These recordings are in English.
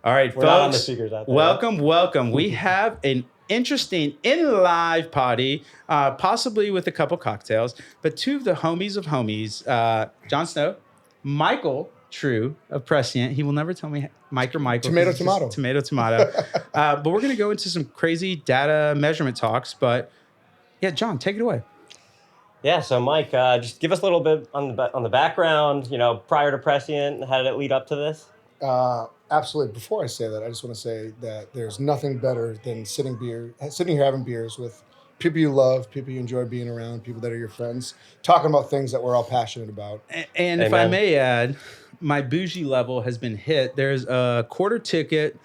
All right, We're not on the folks. speakers out there. Welcome. We have an interesting in-live party, possibly with a couple cocktails, but two of the homies of homies, Jon Snow, Michael True of Prescient. He will never tell me Mike or Michael. Tomato, 'cause it's just tomato. But we're going to go into some crazy data measurement talks. But yeah, John, take it away. Yeah, so Mike, just give us a little bit on the background, prior to Prescient, how did it lead up to this? Absolutely. Before I say that, I just want to say that there's nothing better than sitting here having beers with people you love, people you enjoy being around, people that are your friends, talking about things that we're all passionate about. And if I may add, my bougie level has been hit. There's a quarter ticket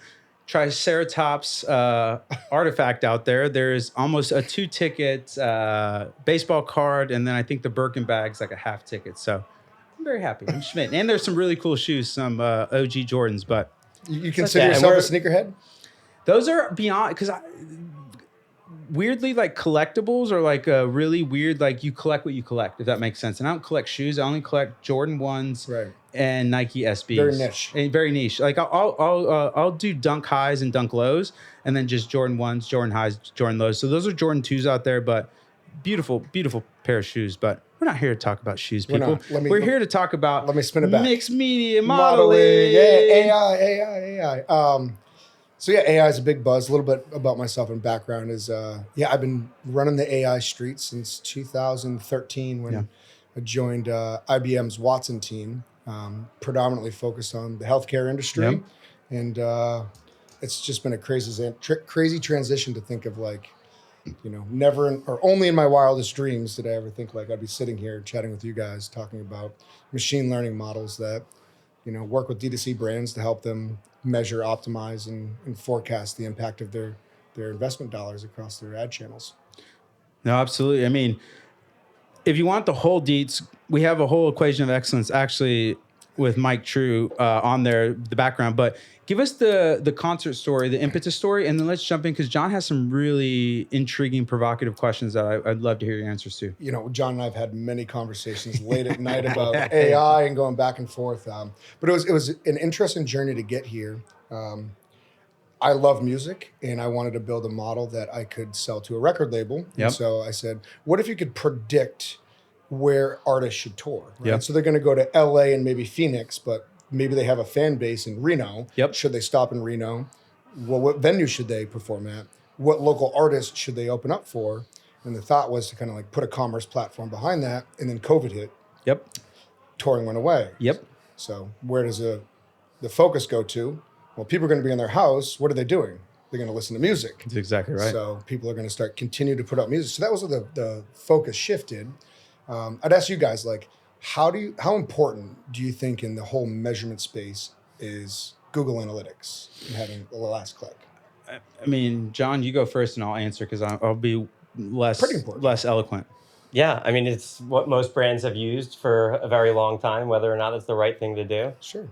Triceratops artifact out there. There's almost a 2-ticket baseball card, and then I think the Birkin bag's like a half ticket. So I'm very happy. I'm Schmidt. And there's some really cool shoes, some OG Jordans. But you consider yourself a sneakerhead? Those are beyond, because weirdly, like collectibles are like a really weird, like you collect what you collect, if that makes sense. And I don't collect shoes. I only collect Jordan 1s and Nike SBs. Very niche. And very niche. Like I'll do Dunk highs and Dunk lows, and then just Jordan 1s, Jordan highs, Jordan lows. So those are Jordan 2s out there, but beautiful, beautiful pair of shoes. But we're not here to talk about shoes, people. We're here to talk about let me spin it back. Mixed media modeling. AI. So yeah, AI is a big buzz. A little bit about myself and background is, I've been running the AI street since 2013 when I joined IBM's Watson team, predominantly focused on the healthcare industry. Yep. And it's just been a crazy transition to think of never or only in my wildest dreams did I ever think I'd be sitting here chatting with you guys talking about machine learning models that, work with D2C brands to help them measure, optimize, and forecast the impact of their investment dollars across their ad channels. No, absolutely. I mean, if you want the whole deets, we have a whole equation of excellence actually with Mike True on there, the background. But give us the concert story, the impetus story, and then let's jump in because John has some really intriguing, provocative questions that I'd love to hear your answers to. John and I have had many conversations late at night about AI and going back and forth. But it was an interesting journey to get here. I love music, and I wanted to build a model that I could sell to a record label. Yep. And so I said, what if you could predict where artists should tour? Right? Yep. So they're going to go to LA and maybe Phoenix, but maybe they have a fan base in Reno. Yep. Should they stop in Reno? Well, what venue should they perform at? What local artists should they open up for? And the thought was to kind of put a commerce platform behind that. And then COVID hit. Yep. Touring went away. Yep. So where does the focus go to? Well, people are going to be in their house. What are they doing? They're going to listen to music. That's exactly right. So people are going to continue to put out music. So that was the focus shifted. I'd ask you guys, how important do you think in the whole measurement space is Google Analytics and having the last click? I mean, John, you go first and I'll answer because I'll be less eloquent. Yeah, I mean, it's what most brands have used for a very long time, whether or not it's the right thing to do. Sure.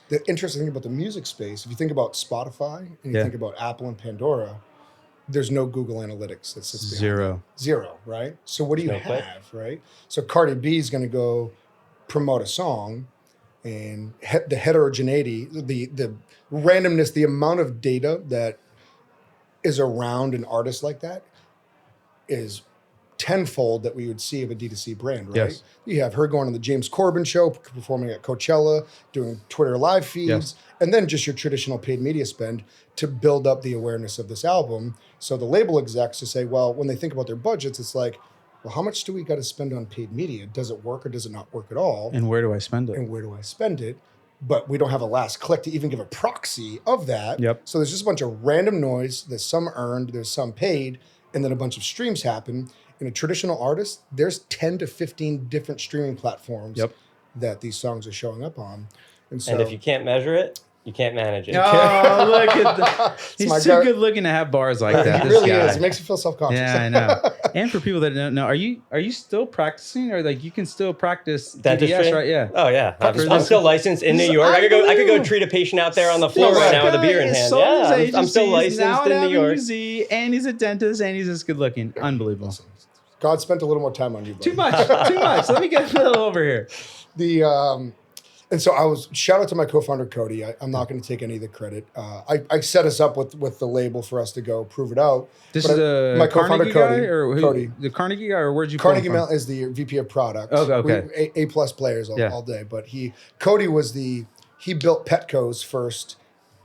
The interesting thing about the music space, if you think about Spotify and you think about Apple and Pandora, there's no Google Analytics that sits behind Zero, right? So what do you have, right? So Cardi B is going to go promote a song, and the heterogeneity, the randomness, the amount of data that is around an artist like that is tenfold that we would see of a D2C brand, right? Yes. You have her going on the James Corbin show, performing at Coachella, doing Twitter live feeds, and then just your traditional paid media spend to build up the awareness of this album. So the label execs to say, well, when they think about their budgets, it's like, well, how much do we got to spend on paid media? Does it work or does it not work at all? And where do I spend it? But we don't have a last click to even give a proxy of that. Yep. So there's just a bunch of random noise. There's some earned, there's some paid, and then a bunch of streams happen. In a traditional artist, there's 10 to 15 different streaming platforms that these songs are showing up on. And if you can't measure it, you can't manage it. Oh, look at that. He's too good looking to have bars like that. He really is. It makes you feel self-conscious. Yeah, I know. And for people that don't know, are you still practicing, or you can still practice DDS, right? Yeah. Oh yeah. I'm still licensed in New York. I could go treat a patient out there on the floor right now with a beer in hand. Yeah, I'm still licensed in New York. And he's a dentist, and he's just good looking. Unbelievable. God spent a little more time on you, buddy. Too much. Let me get a little over here. And so shout out to my co-founder, Cody. I'm not going to take any of the credit. I set us up with the label for us to go prove it out. This is my co-founder, Carnegie Cody. guy, or Cody. The Carnegie guy, or where'd you Carnegie come Mellon from? is the VP of product. Oh, okay. A+ players all day. But Cody he built Petco's first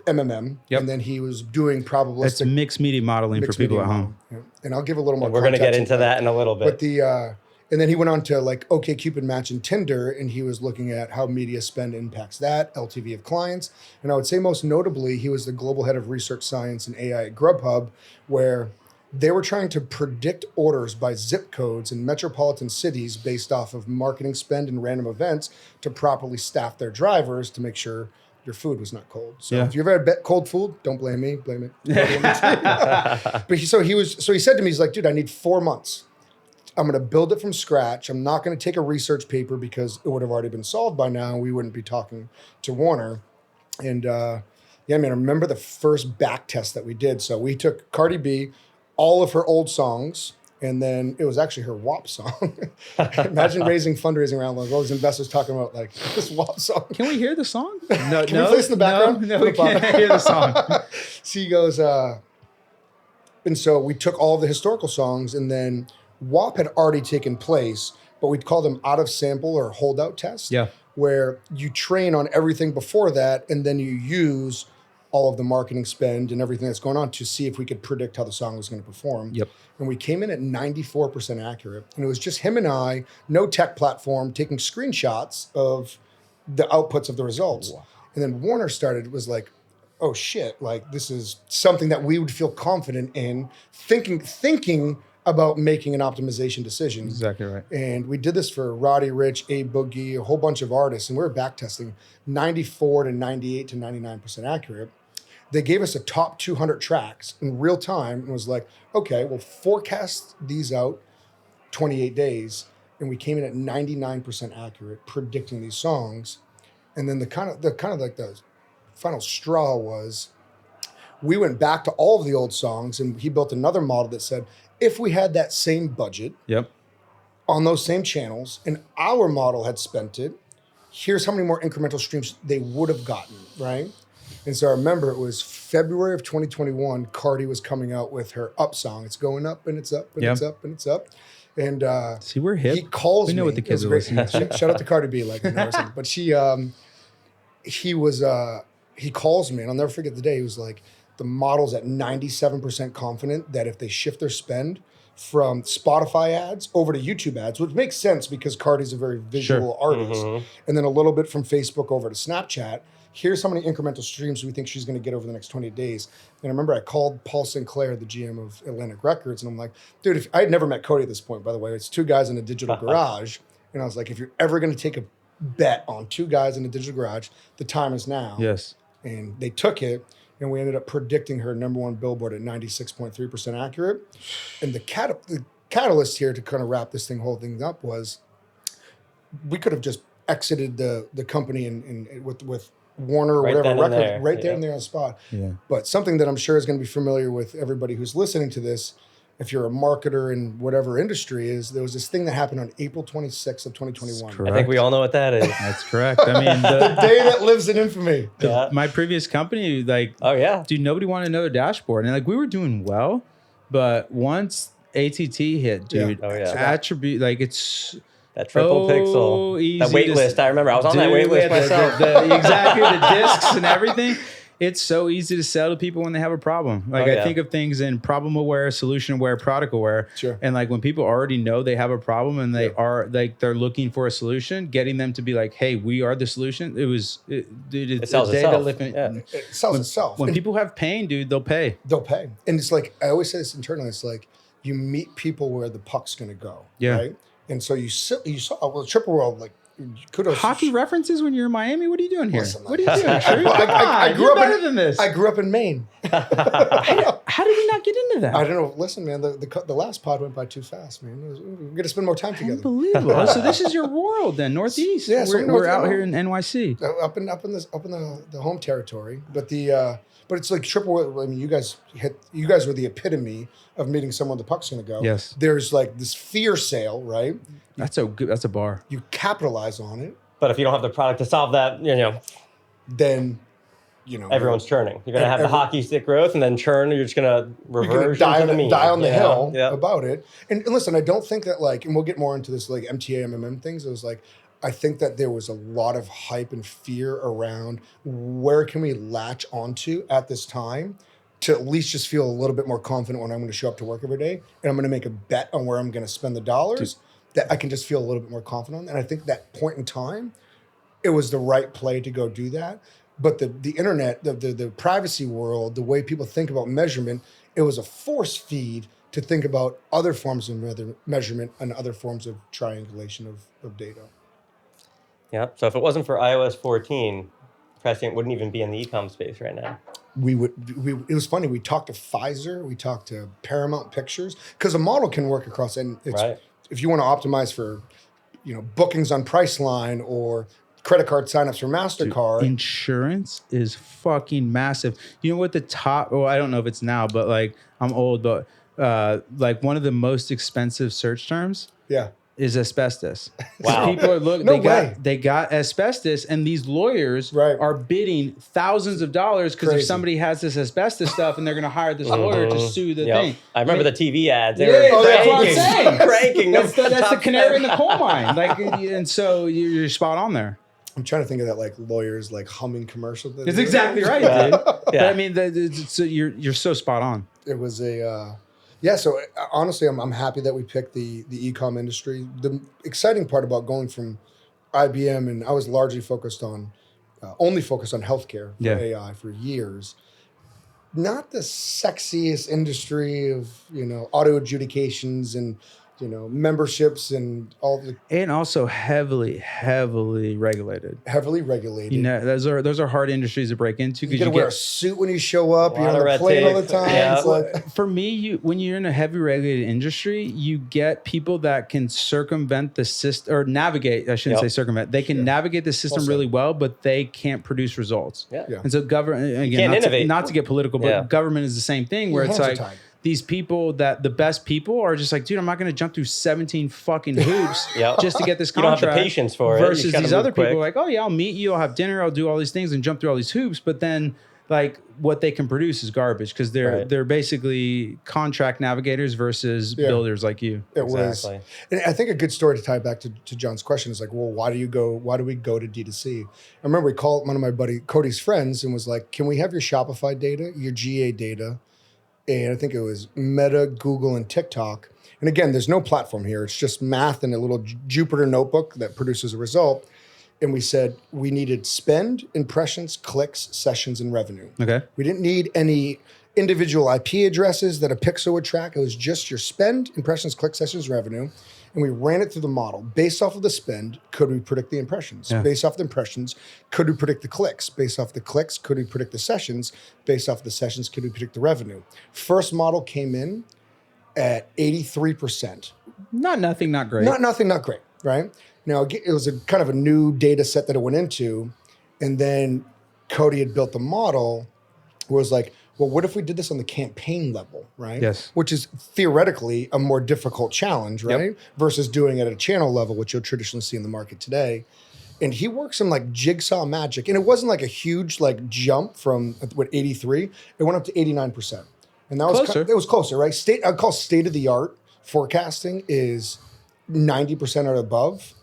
MMM, and then he was doing probabilistic. It's mixed media modeling for people at home. Yeah. And I'll give a little more. We're going to get into that in a little bit. But and then he went on to like OkCupid Match and Tinder, and he was looking at how media spend impacts that, LTV of clients. And I would say most notably, he was the global head of research science and AI at Grubhub, where they were trying to predict orders by zip codes in metropolitan cities based off of marketing spend and random events to properly staff their drivers to make sure your food was not cold. So if you've ever had cold food, don't blame me, blame it. But he said to me, he's like, dude, I need 4 months. I'm going to build it from scratch. I'm not going to take a research paper because it would have already been solved by now and we wouldn't be talking to Warner. And I remember the first back test that we did. So we took Cardi B, all of her old songs, and then it was actually her WAP song. Imagine raising fundraising around all those investors talking about like this WAP song. Can we hear the song? No, Can we play this in the background? No, we can't hear the song. She goes, and so we took all of the historical songs, and then WAP had already taken place, but we'd call them out of sample or holdout tests. Yeah. Where you train on everything before that, and then you use all of the marketing spend and everything that's going on to see if we could predict how the song was going to perform. Yep. And we came in at 94% accurate. And it was just him and I, no tech platform, taking screenshots of the outputs of the results. Wow. And then Warner was like, oh shit, like this is something that we would feel confident in thinking about making an optimization decision. Exactly right. And we did this for Roddy Ricch, A Boogie, a whole bunch of artists, and we were back testing 94 to 98 to 99% accurate. They gave us a top 200 tracks in real time and was like, okay, we'll forecast these out 28 days. And we came in at 99% accurate predicting these songs. And then the kind of like the final straw was we went back to all of the old songs and he built another model that said, if we had that same budget on those same channels and our model had spent it, here's how many more incremental streams they would have gotten, right? And so I remember it was February of 2021, Cardi was coming out with her Up song. It's going up and it's up and it's up and it's up. And see, we're hip. He calls me. We know what the kids are listening to. Shout out to Cardi B, like, but he calls me and I'll never forget the day. He was like, the model's at 97% confident that if they shift their spend from Spotify ads over to YouTube ads, which makes sense because Cardi's a very visual artist, and then a little bit from Facebook over to Snapchat, here's how many incremental streams we think she's going to get over the next 20 days. And I remember I called Paul Sinclair, the GM of Atlantic Records, and I'm like, dude, I had never met Cody at this point, by the way. It's two guys in a digital garage. And I was like, if you're ever going to take a bet on two guys in a digital garage, the time is now. Yes. And they took it. And we ended up predicting her #1 Billboard at 96.3% accurate. And the catalyst here to kind of wrap this whole thing up was we could have just exited the company and with Warner or whatever record there and there on the spot. Yeah. But something that I'm sure is going to be familiar with everybody who's listening to this, if you're a marketer in whatever industry is, there was this thing that happened on April 26th of 2021. I think we all know what that is. That's correct. I mean, the day that lives in infamy. My previous company, like, dude, nobody wanted another dashboard. And like, we were doing well, but once ATT hit, dude, attribute, like it's that triple pixel, easy that wait list. I remember I was on that wait list myself. Exactly, the discs and everything. It's so easy to sell to people when they have a problem. Like I think of things in problem aware, solution aware, product aware. Sure. And like when people already know they have a problem and they are like they're looking for a solution, getting them to be like, "Hey, we are the solution." It sells itself. It sells itself. When people have pain, dude, they'll pay. They'll pay. And it's like I always say this internally. It's like you meet people where the puck's going to go. Yeah. Right. And so you saw Triple World, like. Kudos. Hockey references when you're in Miami? What are you doing here? Listen, what are you doing? I grew up better than this. I grew up in Maine. How did we not get into that? I don't know. Listen, man, the last pod went by too fast, man. We're going to spend more time together. Unbelievable. So this is your world then, Northeast. Yeah, we're out here in NYC. Up in the home territory. But it's like Triple. I mean, you guys were the epitome of meeting someone the puck's going to go. Yes. There's like this fear sale, right? That's a bar. You capitalize on it. But if you don't have the product to solve that, then everyone's churning. You're going to have the hockey stick growth and then churn. You're just going to reverse to the mean. Die on the hill about it. And listen, I don't think that and we'll get more into this like MTA, MMM things. It was like, I think that there was a lot of hype and fear around where can we latch onto at this time to at least just feel a little bit more confident when I'm going to show up to work every day and I'm going to make a bet on where I'm going to spend the dollars that I can just feel a little bit more confident on. And I think that point in time, it was the right play to go do that. But the internet, the privacy world, the way people think about measurement, it was a force feed to think about other forms of measurement and other forms of triangulation of data. Yeah. So if it wasn't for iOS 14, Prescient wouldn't even be in the e-com space right now. It was funny. We talked to Pfizer, we talked to Paramount Pictures, because a model can work across, and if you want to optimize for, bookings on Priceline or credit card signups for MasterCard. Dude, insurance is fucking massive. You know what the top, well, I don't know if it's now, but like I'm old, but like one of the most expensive search terms is asbestos. Wow. People are looking, they got asbestos, and these lawyers are bidding thousands of dollars because if somebody has this asbestos stuff and they're going to hire this lawyer to sue the thing. I remember the TV ads. They were that's what I'm saying. Cranking. That's the canary in the coal mine. Like, and so you're spot on there. I'm trying to think of that like lawyers like humming commercial. That's exactly right, dude. Yeah. I mean, you're so spot on. It was a so honestly, I'm happy that we picked the e-com industry. The exciting part about going from IBM, and I was largely only focused on healthcare for AI for years. Not the sexiest industry of auto adjudications and memberships and all the, and also heavily regulated. Heavily regulated. Those are hard industries to break into because you gotta wear a suit when you show up. You're on the plane all the time. Yeah. It's like, for me, when you're in a heavy regulated industry, you get people that can circumvent the system or navigate. I shouldn't say circumvent. They can navigate the system really well, but they can't produce results. Yeah. And so government again, not to get political, but government is the same thing where it's like. These people the best people are just like, dude, I'm not going to jump through 17 fucking hoops just to get this contract. You don't have the patience for it. Versus these other people are like, oh yeah, I'll meet you, I'll have dinner, I'll do all these things and jump through all these hoops. But then like what they can produce is garbage because they're basically contract navigators versus builders like you. It was. And I think a good story to tie back to John's question is like, well, why do we go to D2C? I remember we called one of my buddy Cody's friends and was like, can we have your Shopify data, your GA data? And I think it was Meta, Google, and TikTok. And again, there's no platform here. It's just math and a little Jupyter notebook that produces a result. And we said we needed spend, impressions, clicks, sessions, and revenue. Okay. We didn't need any individual IP addresses that a pixel would track. It was just your spend, impressions, clicks, sessions, revenue. And we ran it through the model. Based off of the spend, could we predict the impressions? Yeah. Based off the impressions, could we predict the clicks? Based off the clicks, could we predict the sessions? Based off the sessions, could we predict the revenue? First model came in at 83%. Not nothing, not great. Not great, right? Now, it was a kind of a new data set that it went into. And then Cody had built the model where it was like, well, what if we did this on the campaign level, right? Yes. Which is theoretically a more difficult challenge, right? Yep. Versus doing it at a channel level, which you'll traditionally see in the market today. And he works some like jigsaw magic. And it wasn't like a huge like jump from 83. It went up to 89%. And that was closer. It was closer, right? I'd call state-of-the-art forecasting is 90% or above.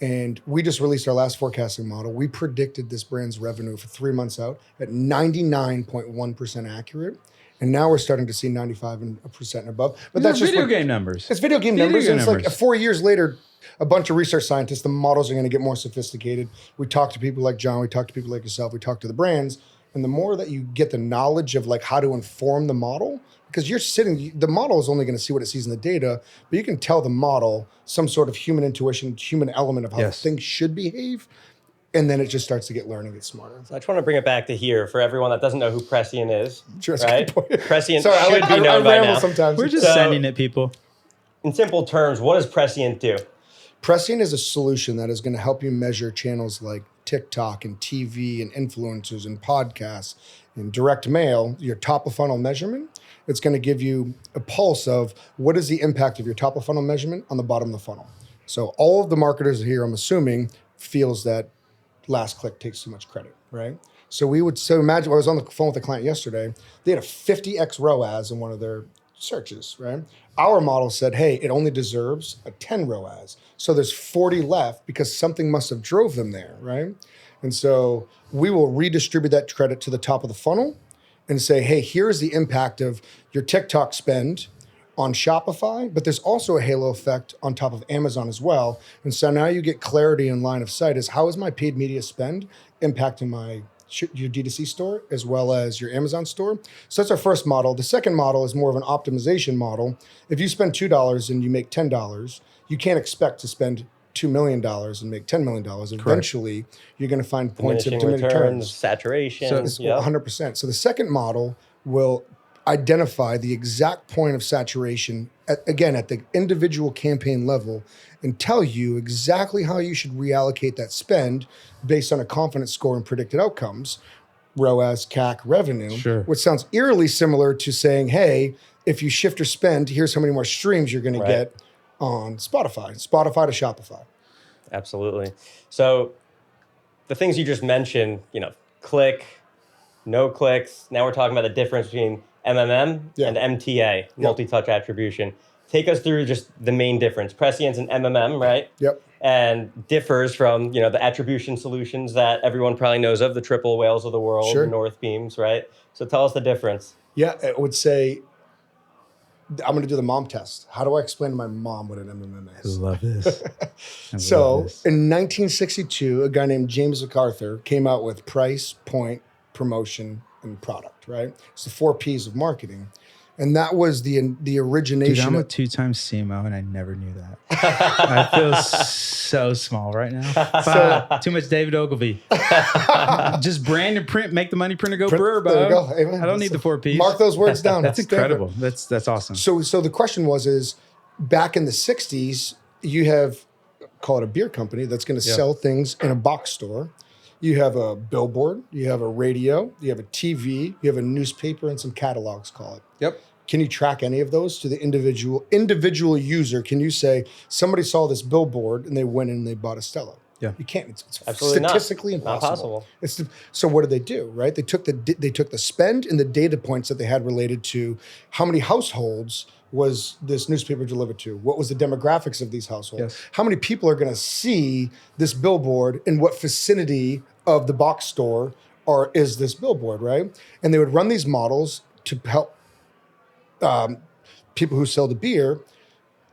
And we just released our last forecasting model. We predicted this brand's revenue for 3 months out at 99.1% accurate. And now we're starting to see 95% and above. But that's just video game numbers. It's video game numbers. And it's like 4 years later, a bunch of research scientists, the models are going to get more sophisticated. We talk to people like John. We talk to people like yourself. We talk to the brands. And the more that you get the knowledge of like how to inform the model, because the model is only going to see what it sees in the data, but you can tell the model some sort of human intuition, human element of how things should behave. And then it just starts to get learning, get smarter. So I just want to bring it back to here for everyone that doesn't know who Prescient is. Sure, right? Prescient should be known by now. Sometimes. We're just sending it, people. In simple terms, what does Prescient do? Prescient is a solution that is going to help you measure channels like TikTok and TV and influencers and podcasts and direct mail, your top of funnel measurement. It's going to give you a pulse of what is the impact of your top of funnel measurement on the bottom of the funnel. So all of the marketers here, I'm assuming, feels that last click takes too much credit, right? So imagine, I was on the phone with a client yesterday. They had a 50x ROAS in one of their searches, right? Our model said, hey, it only deserves a 10 ROAS. So there's 40 left because something must have drove them there, right? And so we will redistribute that credit to the top of the funnel and say, hey, here's the impact of your TikTok spend on Shopify, but there's also a halo effect on top of Amazon as well. And so now you get clarity and line of sight is how is my paid media spend impacting your D2C store as well as your Amazon store. So that's our first model. The second model is more of an optimization model. If you spend $2 and you make $10, you can't expect to spend $2 million and make $10 million. Eventually, you're going to find points of diminishing returns. Saturation. So 100%. So the second model will identify the exact point of saturation, at the individual campaign level, and tell you exactly how you should reallocate that spend based on a confidence score and predicted outcomes, ROAS, CAC, revenue, which sounds eerily similar to saying, hey, if you shift your spend, here's how many more streams you're going to get on Spotify to Shopify. Absolutely. So the things you just mentioned, click, no clicks. Now we're talking about the difference between MMM and MTA, multi-touch attribution. Take us through just the main difference. Prescience and MMM, right? Yep. And differs from, the attribution solutions that everyone probably knows of, the triple whales of the world, the North Beams, right? So tell us the difference. Yeah, I would say, I'm going to do the mom test. How do I explain to my mom what an MMM is? I love this. In 1962, a guy named James MacArthur came out with price, point, promotion, and product, right? It's the 4 Ps of marketing. And that was the origination. Dude, I'm a 2-time CMO and I never knew that. I feel so small right now. Too much David Ogilvy. Just brand and print, make the money printer go brr, There you go. Amen. I don't need the 4 Ps. Mark those words down. That's incredible. That's awesome. So the question is back in the 60s, you have, call it a beer company that's going to sell things in a box store. You have a billboard, you have a radio, you have a TV, you have a newspaper, and some catalogs, call it. Yep. Can you track any of those to the individual user? Can you say somebody saw this billboard and they went in and they bought a Stella? Yeah. You can't. It's statistically impossible. Not possible. So what did they do, right? They took the spend and the data points that they had related to how many households was this newspaper delivered to? What was the demographics of these households? Yes. How many people are going to see this billboard in what vicinity of the box store is this billboard, right? And they would run these models to help people who sell the beer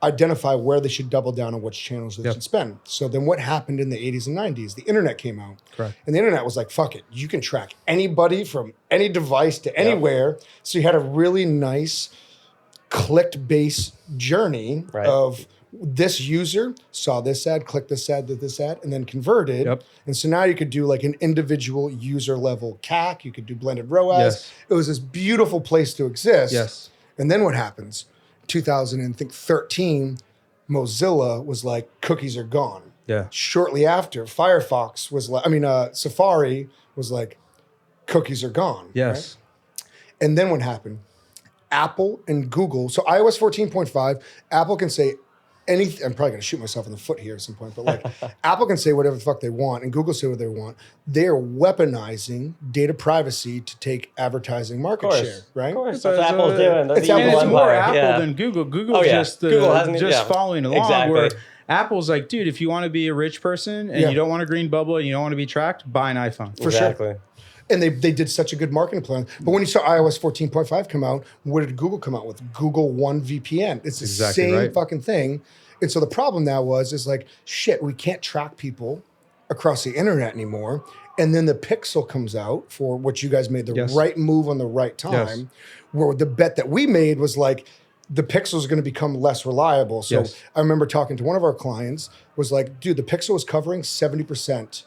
identify where they should double down on which channels they should spend. So then what happened in the 80s and 90s? The internet came out. Correct. And the internet was like, fuck it. You can track anybody from any device to anywhere. So you had a really nice click-based journey of this user saw this ad, clicked this ad, did this ad, and then converted. Yep. And so now you could do like an individual user level CAC. You could do blended ROAS. Yes. It was this beautiful place to exist. Yes. And then what happens? 2013, Mozilla was like, cookies are gone. Yeah. Shortly after, Firefox was like, Safari was like, cookies are gone. Yes. Right? And then what happened? Apple and Google. So iOS 14.5, Apple can say anything. I'm probably going to shoot myself in the foot here at some point, but like Apple can say whatever the fuck they want and Google say what they want. They are weaponizing data privacy to take advertising market share, right? Of course, that's what Apple's doing. It's more Apple than Google. Google's just following along. Exactly. Where Apple's like, dude, if you want to be a rich person and you don't want a green bubble and you don't want to be tracked, buy an iPhone. For sure. And they did such a good marketing plan. But when you saw iOS 14.5 come out, what did Google come out with? Google One VPN. It's the same fucking thing. And so the problem now is like, shit, we can't track people across the internet anymore. And then the Pixel comes out for what you guys made the right move on the right time, where the bet that we made was like, the Pixel is going to become less reliable. So I remember talking to one of our clients was like, dude, the Pixel is covering 70%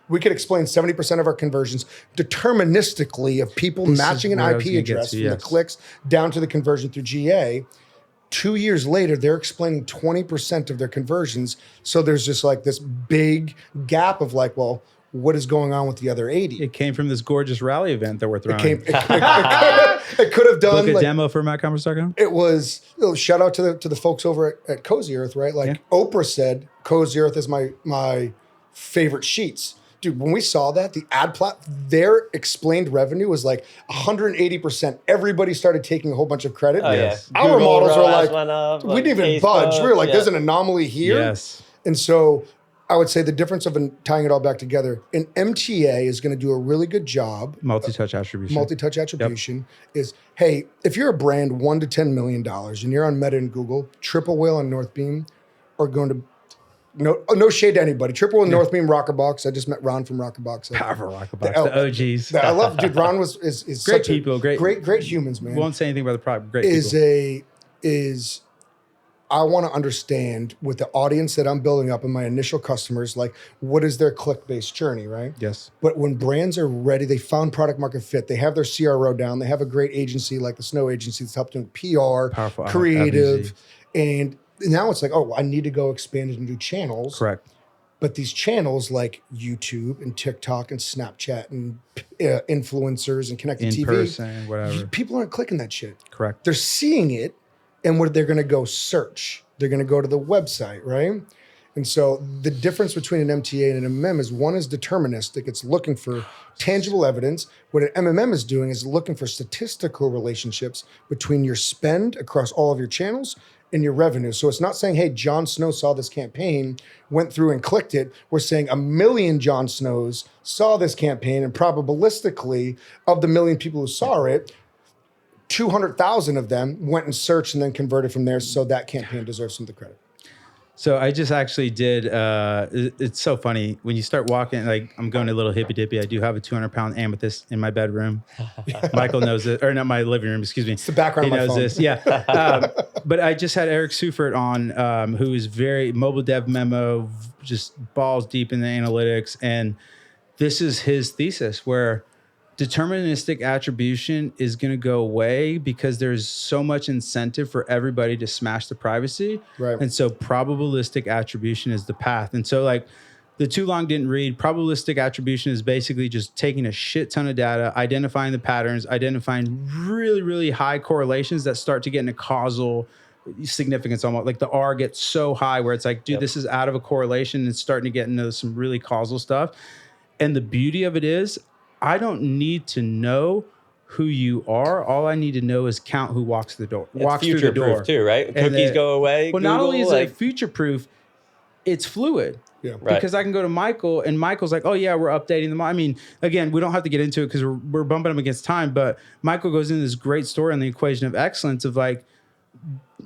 we could explain 70% of our conversions deterministically of people matching an IP address from the clicks down to the conversion through GA. 2 years later, they're explaining 20% of their conversions. So there's just like this big gap of like, well, what is going on with the other 80? It came from this gorgeous rally event that we're throwing. It could have done like a demo for MacConference.com. It was shout out to the folks over at Cozy Earth, right? Like Oprah said, Cozy Earth is my favorite sheets. Dude, when we saw that, the their explained revenue was like 180%. Everybody started taking a whole bunch of credit. Oh, yes. Our Google models were ROAS like, went up, we didn't even Facebook, budge. We were like, there's an anomaly here. Yes. And so I would say the difference of tying it all back together, an MTA is going to do a really good job. Multi-touch attribution. Multi-touch attribution is, hey, if you're a brand $1 to $10 million and you're on Meta and Google, Triple Whale and Northbeam are going to, no shade to anybody. Triple Whale and Northbeam, Rockerbox. I just met Ron from Rockerbox. Powerful Rockerbox, the OGs. I love, dude. Ron is great such people, great humans, man. Won't say anything about the product. Great people. I want to understand with the audience that I'm building up and my initial customers, like what is their click-based journey, right? Yes. But when brands are ready, they found product market fit, they have their CRO down, they have a great agency like the Snow Agency that's helping PR, powerful, creative, and now it's like, oh, I need to go expand into new channels. Correct. But these channels like YouTube and TikTok and Snapchat and influencers and connected TV, person, whatever. People aren't clicking that shit. Correct. They're seeing it. And what they're going to go search, they're going to go to the website, right? And so the difference between an MTA and an MMM is one is deterministic. It's looking for tangible evidence. What an MMM is doing is looking for statistical relationships between your spend across all of your channels and your revenue. So it's not saying, hey, Jon Snow saw this campaign, went through and clicked it. We're saying 1 million Jon Snows saw this campaign, and probabilistically of the 1 million people who saw it, 200,000 of them went and searched and then converted from there. So that campaign deserves some of the credit. So I just actually did, it's so funny. When you start walking, like I'm going a little hippy dippy. I do have a 200-pound amethyst in my bedroom. Michael knows it, or not my living room, excuse me. It's the background he of my knows phone. this, yeah. But I just had Eric Seufert on, who is very mobile dev memo, just balls deep in the analytics. And this is his thesis where deterministic attribution is going to go away because there's so much incentive for everybody to smash the privacy. Right. And so probabilistic attribution is the path. And so like the too long didn't read, probabilistic attribution is basically just taking a shit ton of data, identifying the patterns, identifying really, really high correlations that start to get into causal significance. Almost like the R gets so high where it's like, dude, this is out of a correlation and starting to get into some really causal stuff. And the beauty of it is, I don't need to know who you are. All I need to know is count who walks the door. Walks through the door. Future-proof too, right? Cookies go away. Well, Google, not only is it future-proof, it's fluid. Yeah. Right. Because I can go to Michael and Michael's like, oh yeah, we're updating them. I mean, again, we don't have to get into it because we're bumping them against time, but Michael goes into this great story on the equation of excellence of like,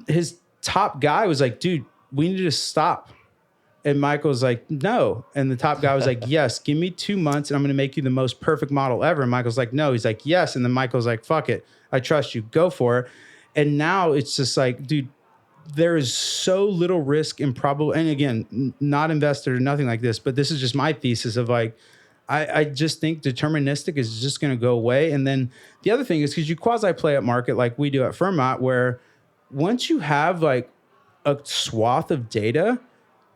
his top guy was like, dude, we need to stop. And Michael's like, no. And the top guy was like, yes, give me 2 months and I'm going to make you the most perfect model ever. And Michael's like, no. He's like, yes. And then Michael's like, fuck it. I trust you. Go for it. And now it's just like, dude, there is so little risk and probable. And again, not invested or nothing like this, but this is just my thesis of like, I just think deterministic is just going to go away. And then the other thing is because you quasi play at market like we do at Firmont, where once you have like a swath of data,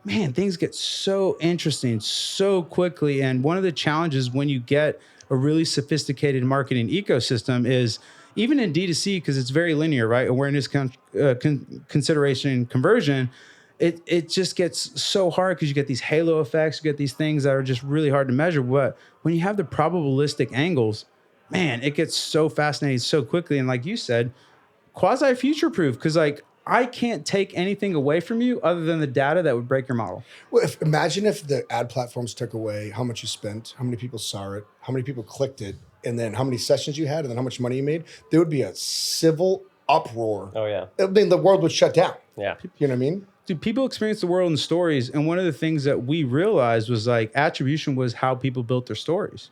man, things get so interesting so quickly. And one of the challenges when you get a really sophisticated marketing ecosystem is even in D2C, because it's very linear, right? Awareness, consideration, and conversion. It just gets so hard because you get these halo effects, you get these things that are just really hard to measure. But when you have the probabilistic angles, man, it gets so fascinating so quickly. And like you said, quasi future proof, because like, I can't take anything away from you other than the data that would break your model. Well, imagine if the ad platforms took away how much you spent, how many people saw it, how many people clicked it, and then how many sessions you had, and then how much money you made. There would be a civil uproar. Oh, yeah. I mean, the world would shut down. Yeah. You know what I mean? Dude, people experience the world in stories. And one of the things that we realized was like attribution was how people built their stories.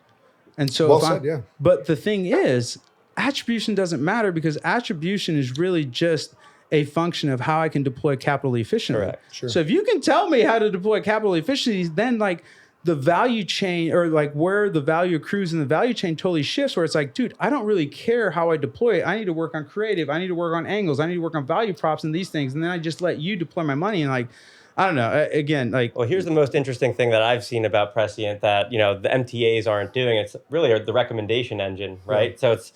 And so, Well said, yeah. But the thing is, attribution doesn't matter because attribution is really just a function of how I can deploy capital efficiently. Correct. Sure. So if you can tell me how to deploy capital efficiently, then like the value chain or like where the value accrues in the value chain totally shifts where it's like, dude, I don't really care how I deploy it. I need to work on creative. I need to work on angles. I need to work on value props and these things. And then I just let you deploy my money. And like, I don't know, again, like. Well, here's the most interesting thing that I've seen about Prescient that, you know, the MTAs aren't doing. It's really the recommendation engine, right? So it's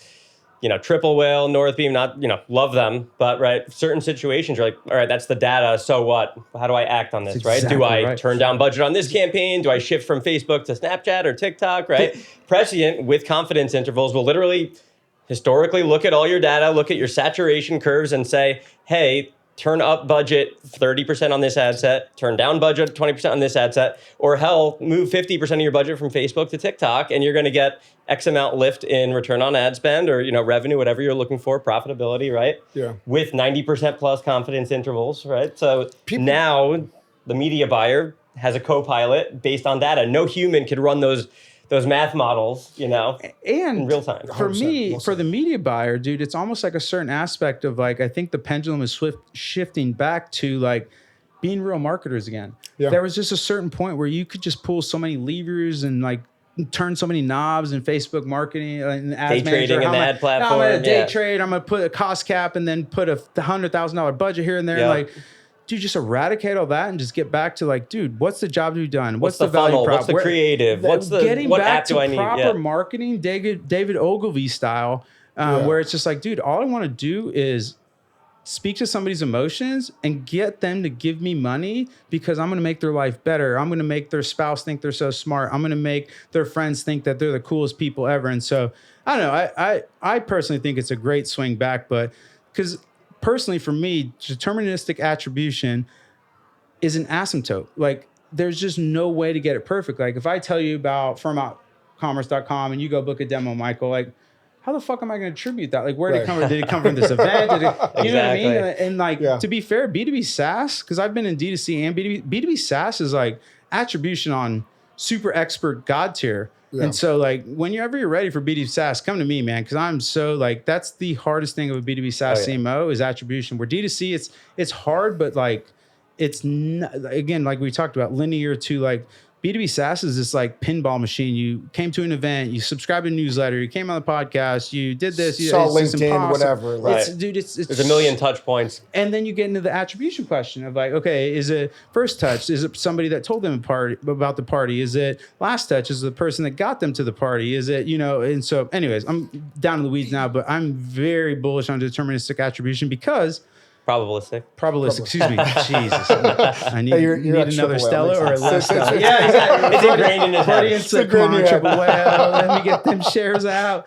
Triple Whale, Northbeam, not, love them, but right, certain situations you're like, all right, that's the data, so what? How do I act on this, That's right? exactly Do I right. turn down budget on this campaign? Do I shift from Facebook to Snapchat or TikTok, right? Prescient, with confidence intervals, will literally historically look at all your data, look at your saturation curves and say, hey, turn up budget 30% on this ad set, turn down budget 20% on this ad set, or hell, move 50% of your budget from Facebook to TikTok, and you're going to get X amount lift in return on ad spend or revenue, whatever you're looking for, profitability, right? Yeah. With 90% plus confidence intervals, right? So now the media buyer has a co-pilot based on data. No human could run those math models, and in real time. For me, for the media buyer, dude, it's almost like a certain aspect of like, I think the pendulum is shifting back to like being real marketers again. Yeah. There was just a certain point where you could just pull so many levers and like turn so many knobs in Facebook marketing and ads day trading in the ad platform. I'm gonna day trade. I'm gonna put a cost cap and then put a $100,000 budget here and there. And like, dude, just eradicate all that and just get back to like, dude, what's the job to be done? What's the value funnel? prop? What's the creative? What app do I need? Proper marketing, David Ogilvy style, where it's just like, dude, all I want to do is speak to somebody's emotions and get them to give me money because I'm going to make their life better. I'm going to make their spouse think they're so smart. I'm going to make their friends think that they're the coolest people ever. And so I don't know. I personally think it's a great swing back, but because personally for me, deterministic attribution is an asymptote. Like there's just no way to get it perfect. Like if I tell you about firmoutcommerce.com and you go book a demo, Michael, like how the fuck am I going to attribute that? Like, where did it come from? Did it come from this event? You know what I mean? And like, to be fair, B2B SaaS, because I've been in D2C and B2B SaaS is like attribution on super expert God tier. Yeah. And so like, whenever you're ready for B2B SaaS, come to me, man. Cause I'm so like, that's the hardest thing of a B2B SaaS CMO is attribution. Where D2C, it's hard, but like, it's not, again, like we talked about linear to like, B2B SaaS is this like pinball machine. You came to an event, you subscribed to a newsletter, you came on the podcast, you did this, you saw LinkedIn, whatever. Right. It's there's a million touch points. And then you get into the attribution question of like, okay, is it first touch? Is it somebody that told them about the party? Is it last touch? Is it the person that got them to the party? Is it, and so anyways, I'm down in the weeds now, but I'm very bullish on deterministic attribution because Probabilistic, excuse me. Jesus. I need, need another Stella or a less Stella. Yeah, exactly. It's ingrained in his head. It's come on, Triple Whale. Let me get them shares out.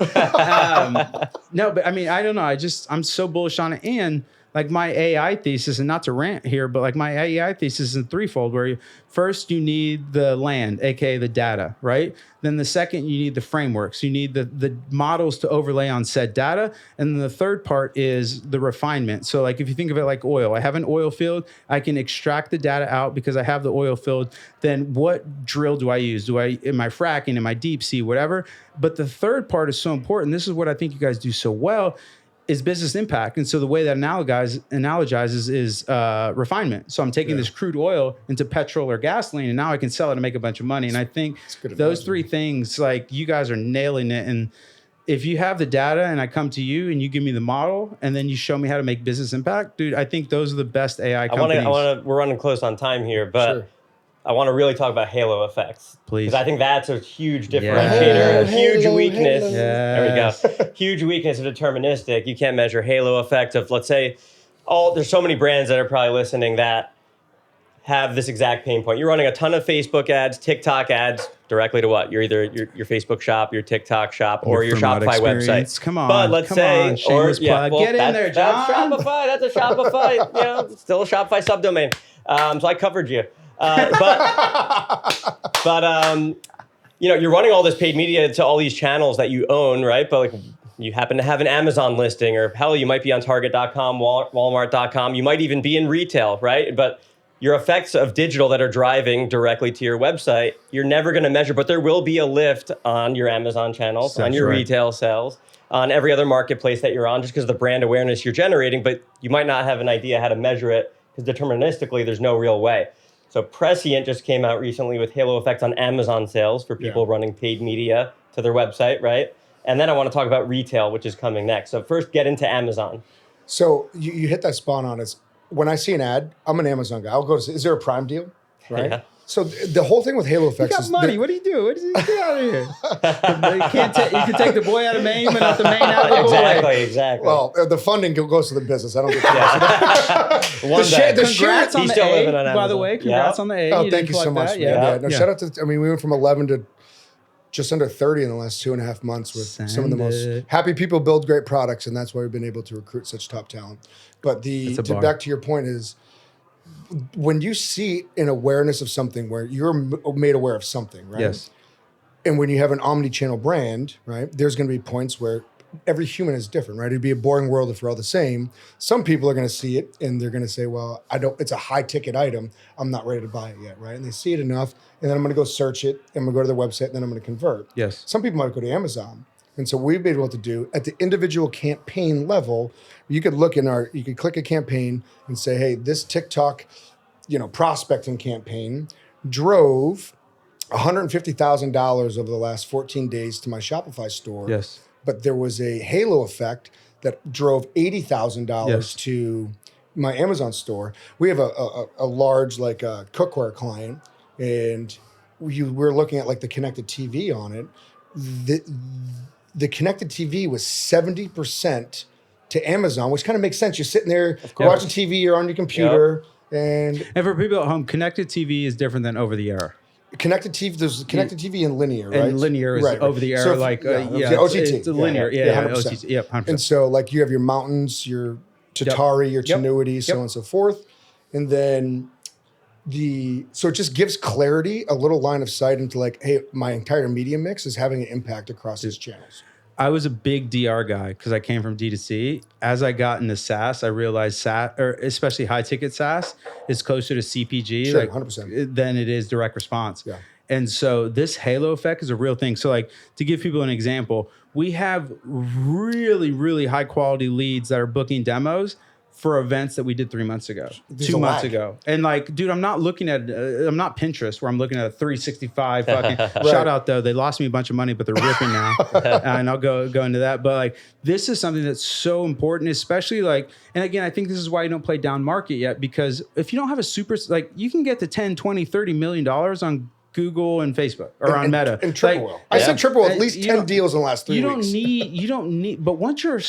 No, but I mean, I don't know. I'm so bullish on it. And like my AI thesis, and not to rant here, but like my AI thesis is threefold, where first you need the land, aka the data, right? Then the second, you need the frameworks. You need the models to overlay on said data. And then the third part is the refinement. So like if you think of it like oil, I have an oil field, I can extract the data out because I have the oil field. Then what drill do I use? Am I fracking? Am I deep sea? Whatever. But the third part is so important. This is what I think you guys do so well, is business impact. And so the way that analogizes is refinement. So I'm taking this crude oil into petrol or gasoline, and now I can sell it and make a bunch of money. And I think those three things, like you guys are nailing it. And if you have the data and I come to you and you give me the model and then you show me how to make business impact, dude, I think those are the best AI companies. We're running close on time here, but I want to really talk about halo effects. Please. Because I think that's a huge differentiator, a huge weakness. Yes. There we go. Huge weakness of deterministic. You can't measure halo effect of, let's say, there's so many brands that are probably listening that have this exact pain point. You're running a ton of Facebook ads, TikTok ads, directly to what? You're either your Facebook shop, your TikTok shop, or your Shopify website. Come on. But let's say, shameless plug. Get in there, John. That's Shopify. That's a Shopify. Still a Shopify subdomain. So I covered you. You're running all this paid media to all these channels that you own, right? But like you happen to have an Amazon listing, or hell, you might be on Target.com, Walmart.com. You might even be in retail, right? But your effects of digital that are driving directly to your website, you're never going to measure, but there will be a lift on your Amazon channels, on your retail sales, on every other marketplace that you're on, just because of the brand awareness you're generating, but you might not have an idea how to measure it, because deterministically, there's no real way. So Prescient just came out recently with halo effects on Amazon sales for people running paid media to their website, right? And then I want to talk about retail, which is coming next. So first, get into Amazon. So you hit that spot on. When I see an ad, I'm an Amazon guy. I'll go to, is there a Prime deal? Right. So the whole thing with halo effects You got money. What do you do? What is he get out of here? You can take the boy out of Maine, but not the Maine out of the boy. Exactly. Well, the funding goes to the business. I don't get One day. Congrats on He's the still A, living on by the Amazon. way. Congrats on the A. Oh, thank you so much. Yeah. No, shout out to. I mean, we went from 11 to just under 30 in the last 2.5 months with some of the most happy people build great products, and that's why we've been able to recruit such top talent. But back to your point is, when you see an awareness of something where you're made aware of something, right? Yes. And when you have an omni-channel brand, right, there's going to be points where every human is different, right? It'd be a boring world if we're all the same. Some people are going to see it and they're going to say, well, it's a high ticket item. I'm not ready to buy it yet, right? And they see it enough, and then I'm going to go search it, and I'm going to go to their website, and then I'm going to convert. Yes. Some people might go to Amazon. And so we've been able to do at the individual campaign level, you could click a campaign and say, hey, this TikTok, prospecting campaign drove $150,000 over the last 14 days to my Shopify store. Yes. But there was a halo effect that drove $80,000 to my Amazon store. We have a large cookware client, and we're looking at the connected TV on it. The connected TV was 70% to Amazon, which kind of makes sense. You're sitting there watching TV, you're on your computer. And for people at home, connected TV is different than over the air. Connected TV, there's connected TV and linear, right? And linear is over the air, so OTT. It's linear, 100%. OTT, yep, 100%. And so you have your Mountains, your Tatari, your Tenuity, so on and so forth. And then so it just gives clarity, a little line of sight into hey, my entire media mix is having an impact across these channels. I was a big DR guy because I came from D2C. As I got into SaaS, I realized SaaS, or especially high ticket SaaS, is closer to CPG 100%. than it is direct response. Yeah. And so this halo effect is a real thing. So to give people an example, we have really, really high quality leads that are booking demos for events that we did 3 months ago, 2 months ago. And dude, I'm not Pinterest where I'm looking at a 365 fucking shout out though. They lost me a bunch of money, but they're ripping now. And I'll go into that. But this is something that's so important, especially and again, I think this is why you don't play down market yet, because if you don't have a super, you can get to 10, 20, $30 million on Google and Facebook or on Meta. And triple well. I said triple at least 10 deals in the last 3 weeks. You don't need, but once your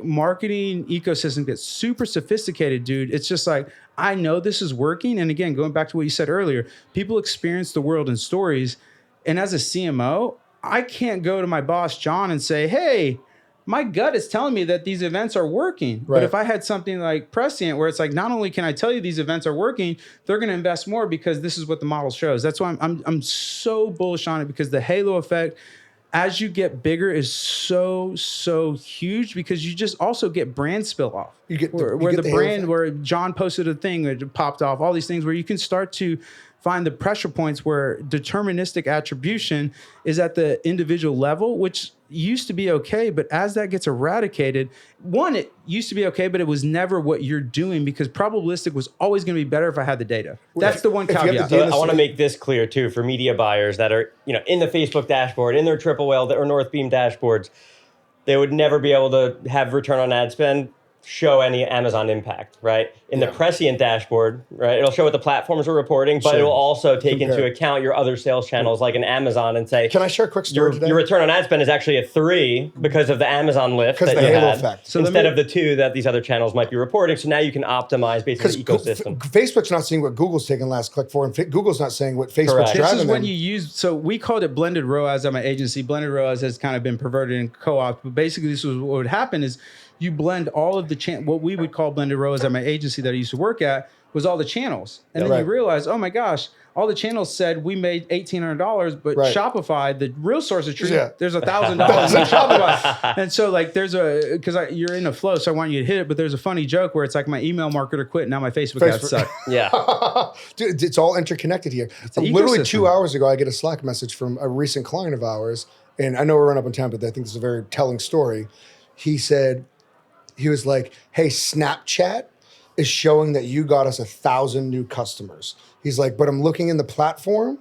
marketing ecosystem gets super sophisticated, dude, it's just I know this is working. And again, going back to what you said earlier, people experience the world in stories. And as a CMO, I can't go to my boss, John, and say, hey, my gut is telling me that these events are working. Right. But if I had something like Prescient where it's not only can I tell you these events are working, they're going to invest more because this is what the model shows. That's why I'm so bullish on it, because the halo effect as you get bigger is so huge, because you just also get brand spill off. You get the brand where John posted a thing that popped off, all these things where you can start to find the pressure points where deterministic attribution is at the individual level, which used to be okay. But as that gets eradicated, it used to be okay, but it was never what you're doing, because probabilistic was always going to be better if I had the data. That's the one caveat. So I want to make this clear too for media buyers that are in the Facebook dashboard, in their Triple Whale or Northbeam dashboards. They would never be able to have return on ad spend show any Amazon impact, right? In the Prescient dashboard, right? It'll show what the platforms are reporting, but it will also take into account your other sales channels like an Amazon and say, can I share a quick story today? Your return on ad spend is actually a 3 because of the Amazon lift that you had, effect. So instead of the 2 that these other channels might be reporting. So now you can optimize basically the ecosystem. Facebook's not seeing what Google's taking last click for, and Google's not saying what Facebook's driving. This is when you use, so we called it blended ROAS at my agency. Blended ROAS has kind of been perverted in co-op, but basically this was what would happen is you blend all of the what we would call blended ROAS at my agency that I used to work at was all the channels. And then you realize, oh my gosh, all the channels said we made $1,800, but Shopify, the real source of truth, there's $1,000 in Shopify. And so there's because you're in a flow, so I want you to hit it, but there's a funny joke where it's my email marketer quit, now my Facebook ads suck. Yeah. Dude, it's all interconnected here. Literally 2 hours ago, I get a Slack message from a recent client of ours, and I know we're running up on time, but I think this is a very telling story. He was like, hey, Snapchat is showing that you got us 1,000 new customers. He's like, but I'm looking in the platform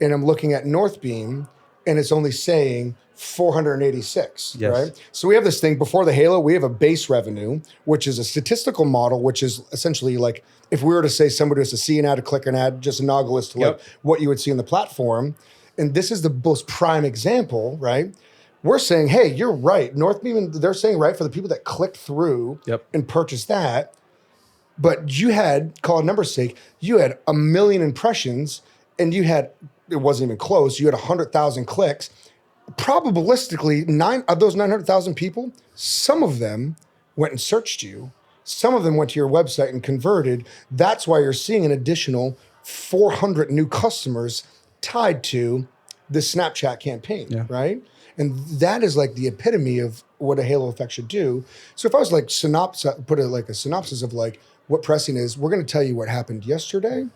and I'm looking at Northbeam and it's only saying 486, Yes. right? So we have this thing before the halo, we have a base revenue, which is a statistical model, which is essentially like if we were to say somebody was to see an ad, to click an ad, just analogous to like what you would see in the platform. And this is the most prime example, right? We're saying, hey, you're right. Northbeam, they're saying, right, for the people that clicked through and purchased that. But you had, call it number's sake, you had 1 million impressions and you had, it wasn't even close, you had 100,000 clicks. Probabilistically, 9 of those 900,000 people, some of them went and searched you. Some of them went to your website and converted. That's why you're seeing an additional 400 new customers tied to the Snapchat campaign, right? And that is like the epitome of what a halo effect should do. So if I was like put it like a synopsis of like what pressing is, we're going to tell you what happened yesterday.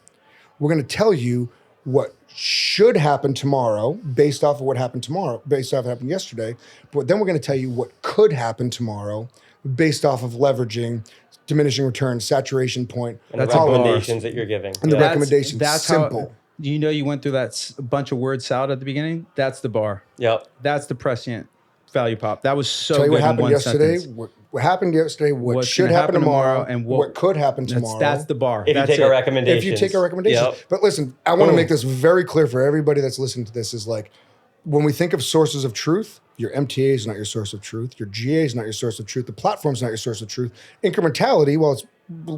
We're going to tell you what should happen tomorrow based off of what happened tomorrow, based off of what happened yesterday. But then we're going to tell you what could happen tomorrow based off of leveraging diminishing returns, saturation point. And the recommendations that you're giving. And the recommendations, that's simple. How, you know, you went through that bunch of word salad at the beginning. That's the bar. Yep. That's the prescient value prop. That was so tell you good what happened in one yesterday, sentence. what happened yesterday, what should happen tomorrow, and what could happen tomorrow. That's the bar. If you take our recommendations. If you take our recommendations. But listen, I want to make this very clear for everybody that's listening to this is like, when we think of sources of truth, your MTA is not your source of truth. Your GA is not your source of truth. The platform is not your source of truth. Incrementality, well, it's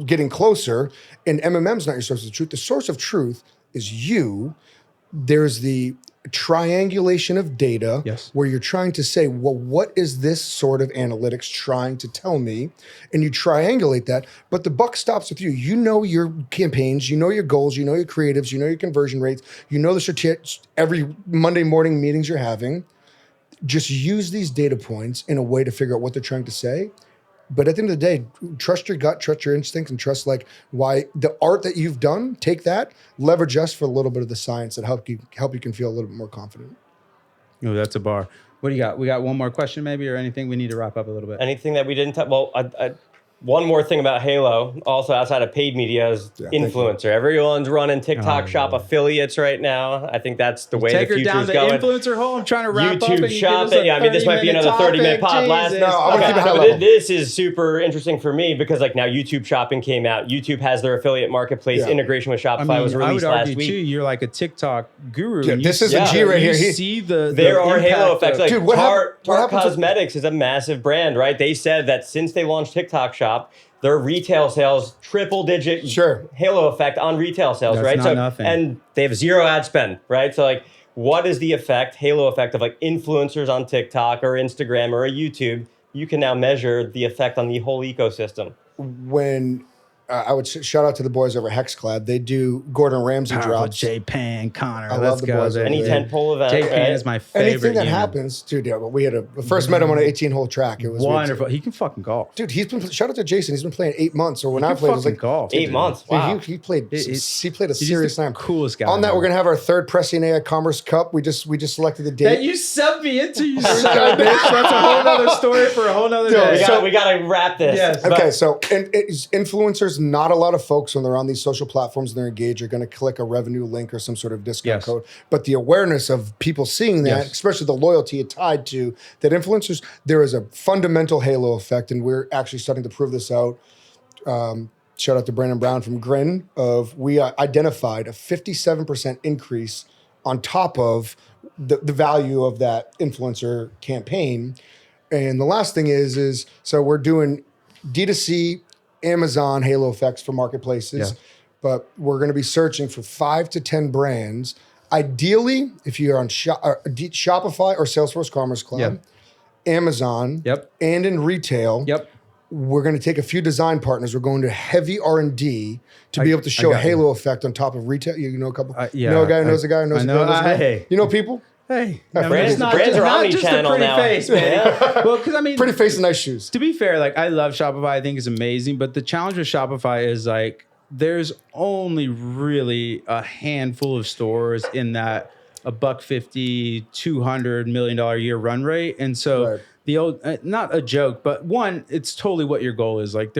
getting closer, and MMM is not your source of truth. The source of truth is you. There's the triangulation of data where you're trying to say, well, what is this sort of analytics trying to tell me? And you triangulate that, but the buck stops with you. You know your campaigns, you know your goals, you know your creatives, you know your conversion rates, you know the every Monday morning meetings you're having. Just use these data points in a way to figure out what they're trying to say. But at the end of the day, trust your gut, trust your instincts, and trust like why the art that you've done, take that, leverage us for a little bit of the science that help you can feel a little bit more confident. Oh, that's a bar. What do you got? We got one more question maybe, or anything we need to wrap up a little bit? Anything that we didn't touch? Well, one more thing about Halo, also outside of paid media, is influencer. Everyone's running TikTok Shop affiliates right now. I think that's the way the future's going. Take her down the influencer hole. I'm trying to wrap up. YouTube Shopping. Yeah, I mean, this might be another 30-minute pod. This is super interesting for me because like now YouTube Shopping came out. YouTube has their affiliate marketplace integration with Shopify was released last week. Too, you're like a TikTok guru. Dude, this is a G right here. You see there are halo effects. Like dude, Tarte Cosmetics is a massive brand, right? They said that since they launched TikTok Shop, their retail sales, triple-digit halo effect on retail sales, right? Not nothing. And they have zero ad spend, right? So like, what is the effect, halo effect of like influencers on TikTok or Instagram or a YouTube? You can now measure the effect on the whole ecosystem. When I would shout out to the boys over at HexClad. They do Gordon Ramsay drops. J-Pan, Connor. I love the boys. Any tentpole event. J-Pan is my favorite. Anything that happens, dude. Yeah, but we had first met him on an 18-hole track. It was wonderful. He can fucking golf, dude. He's been shout out to Jason. He's been playing 8 months. Or when I played, it was like golf. 8 months. Wow. Dude, he played. He played a serious time. Coolest guy. On that, we're gonna have our third Pressing AI Commerce Cup. We just selected the date that you subbed me into. You son of a bitch. That's a whole other story for a whole other day. We gotta wrap this. Yes. Okay, so and influencers, not a lot of folks when they're on these social platforms and they're engaged are going to click a revenue link or some sort of discount code. But the awareness of people seeing that, especially the loyalty tied to that influencers, there is a fundamental halo effect, and we're actually starting to prove this out. Shout out to Brandon Brown from Grin. We identified a 57% increase on top of the value of that influencer campaign. And the last thing is so we're doing D2C Amazon halo effects for marketplaces, but we're going to be searching for 5 to 10 brands. Ideally, if you're on Shopify or Salesforce Commerce Cloud, Amazon, and in retail, we're going to take a few design partners. We're going to heavy R&D to be able to show a halo effect on top of retail. You know a couple. You know a guy who knows a guy who knows a guy who knows a guy. Hey. You know people. Hey, brands are omni-channel now. Face, man. Well, because I mean, pretty face and nice shoes. To be fair, like I love Shopify. I think it's amazing, but the challenge with Shopify is like there's only really a handful of stores in that $150, $200 million a year run rate, and so the old, not a joke, but one, it's totally what your goal is. Like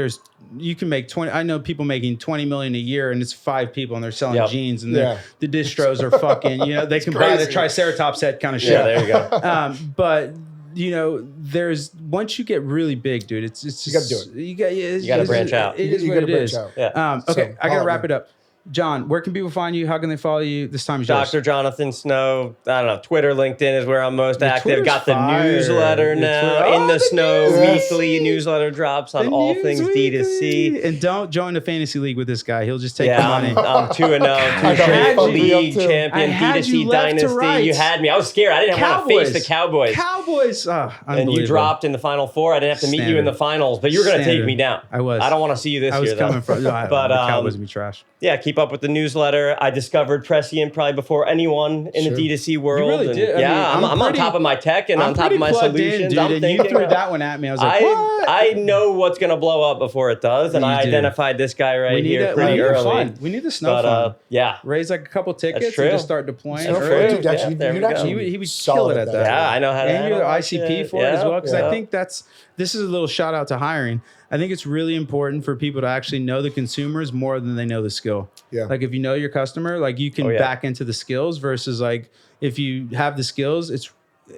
you can make 20. I know people making 20 million a year, and it's 5 people, and they're selling jeans, and the distros are fucking. They can buy the Triceratops head kind of shit. Yeah, there you go. But there's once you get really big, dude, it's just you got to do it. You got to branch out. It is what it is. Yeah. Okay, I got to wrap it up. John, where can people find you? How can they follow you? This time is yours. Dr. Jonathan Snow. I don't know. Twitter, LinkedIn is where I'm most active. Twitter's Got the fire. newsletter now. In the Snow weekly newsletter drops on all things D2C. And don't join the fantasy league with this guy. He'll just take the money. I'm 2-0. 2 league champion, D2C dynasty. You had me. I was scared. I didn't want to face the Cowboys. And you dropped in the Final Four. I didn't have to meet you in the finals, but you were going to take me down. I was. I don't want to see you this year, though. I was coming from. But the Cowboys would be trash. Yeah, keep up with the newsletter. I discovered Prescient probably before anyone in the D2C world. You really did. I'm on top of my tech and on top of my solutions. In, dude, you threw that one at me. I was like, what? I know what's going to blow up before it does, and I identified this guy here pretty early. We need the snow fund. Yeah. Raise like a couple tickets and just start deploying. He would kill it at that. Yeah, I know how to handle it. And you're the ICP for it as well, because I think this is a little shout out to hiring. I think it's really important for people to actually know the consumers more than they know the skill. Yeah. Like if you know your customer, like you can back into the skills versus like if you have the skills,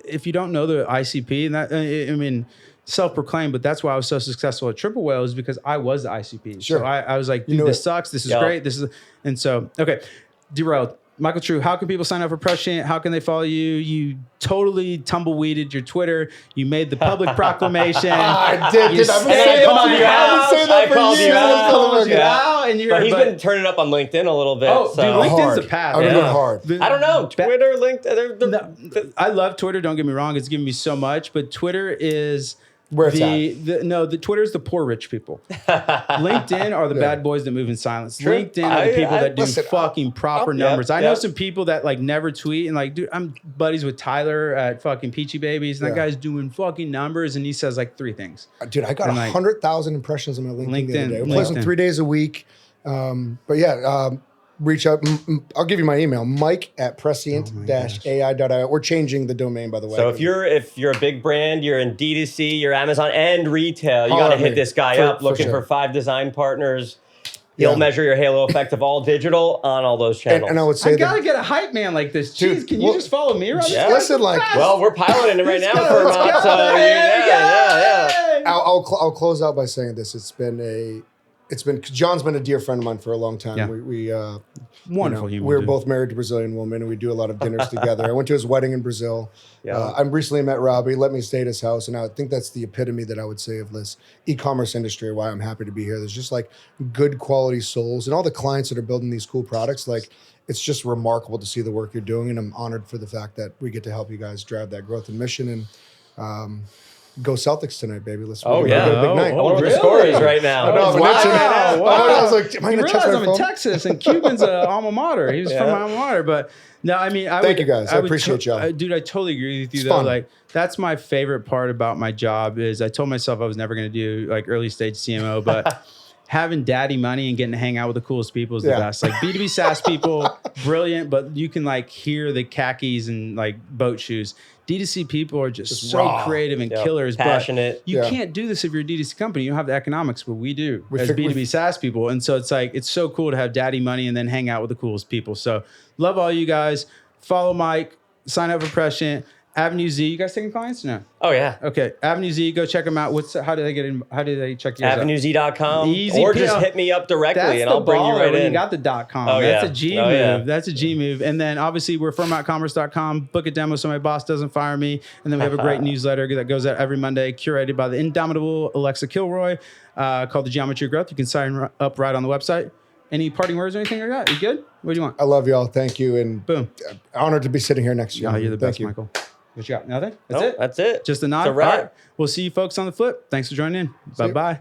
if you don't know the ICP, and that, I mean, self-proclaimed, but that's why I was so successful at Triple Whale is because I was the ICP. Sure. So I was like, dude, this sucks. This is great. And so, okay. Derailed. Michael True, how can people sign up for Prescient? How can they follow you? You totally tumbleweeded your Twitter. You made the public proclamation. I did. I called you out. But he's been turning up on LinkedIn a little bit. Oh, dude, LinkedIn's the path. I'm going hard. I don't know. Twitter, LinkedIn. I love Twitter. Don't get me wrong. It's given me so much. But Twitter is... Where it's at. The Twitter is the poor rich people. LinkedIn are the bad boys that move in silence. True. LinkedIn are the people that do fucking proper numbers. I know Yep. some people that like never tweet and like, dude, I'm buddies with Tyler at fucking Peachy Babies, and that guy's doing fucking numbers, and he says like 3 things. Dude, I got 100,000 impressions on my LinkedIn the other day. I'm posting 3 days a week. Reach out. I'll give you my email, mike@prescient-ai.io. We're changing the domain, by the way. So if you're a big brand, you're in D2C, you're Amazon and retail, you got to hit this guy up looking for 5 design partners. He'll measure your halo effect of all digital on all those channels. And I would say I gotta get a hype man like this. Jeez, can you just follow me around? Listen, well, we're piloting it right now for a month. So I'll close out by saying this. John's been a dear friend of mine for a long time. Yeah. Wonderful human. We're both married to Brazilian women, and we do a lot of dinners together. I went to his wedding in Brazil. I recently met Rabah. He let me stay at his house, and I think that's the epitome that I would say of this e-commerce industry, why I'm happy to be here. There's just like good quality souls, and all the clients that are building these cool products, like it's just remarkable to see the work you're doing, and I'm honored for the fact that we get to help you guys drive that growth and mission. And go Celtics tonight, baby. Let's go. Big night. I wonder what the score is right now. I was like, am I going to check my phone? I'm in Texas, and Cuban's an alma mater. He was from my alma mater. But no, I mean, thank you guys. I appreciate y'all. Dude, I totally agree with you, It's though. fun. Like, that's my favorite part about my job is I told myself I was never going to do like early stage CMO, but having daddy money and getting to hang out with the coolest people is the best. Like B2B SaaS people, brilliant, but you can like hear the khakis and like boat shoes. D2C people are just so raw. Creative and killers, passionate. But you can't do this if you're a D2C company. You don't have the economics, but we do as B2B SaaS people. And so it's like, it's so cool to have daddy money and then hang out with the coolest people. So love all you guys. Follow Mike, sign up for Prescient. Avenue Z, you guys taking clients? No. Oh yeah. Okay. Avenue Z, go check them out. How do they get in? How do they check you out? AvenueZ.com. Easy or just hit me up directly and I'll bring you right in. You got the .com. Oh, That's a G move. Yeah. That's a G move. And then obviously we're firmoutcommerce.com. Book a demo so my boss doesn't fire me. And then we have a great newsletter that goes out every Monday, curated by the indomitable Alexa Kilroy, called The Geometry of Growth. You can sign up right on the website. Any parting words or anything like that? You good? What do you want? I love y'all. Thank you. And boom. Honored to be sitting here next to you. Oh, you're the best, Michael. What you got? Nothing? That's it? That's it. Just a nod? It's a wrap. All right. We'll see you folks on the flip. Thanks for joining in. Bye-bye.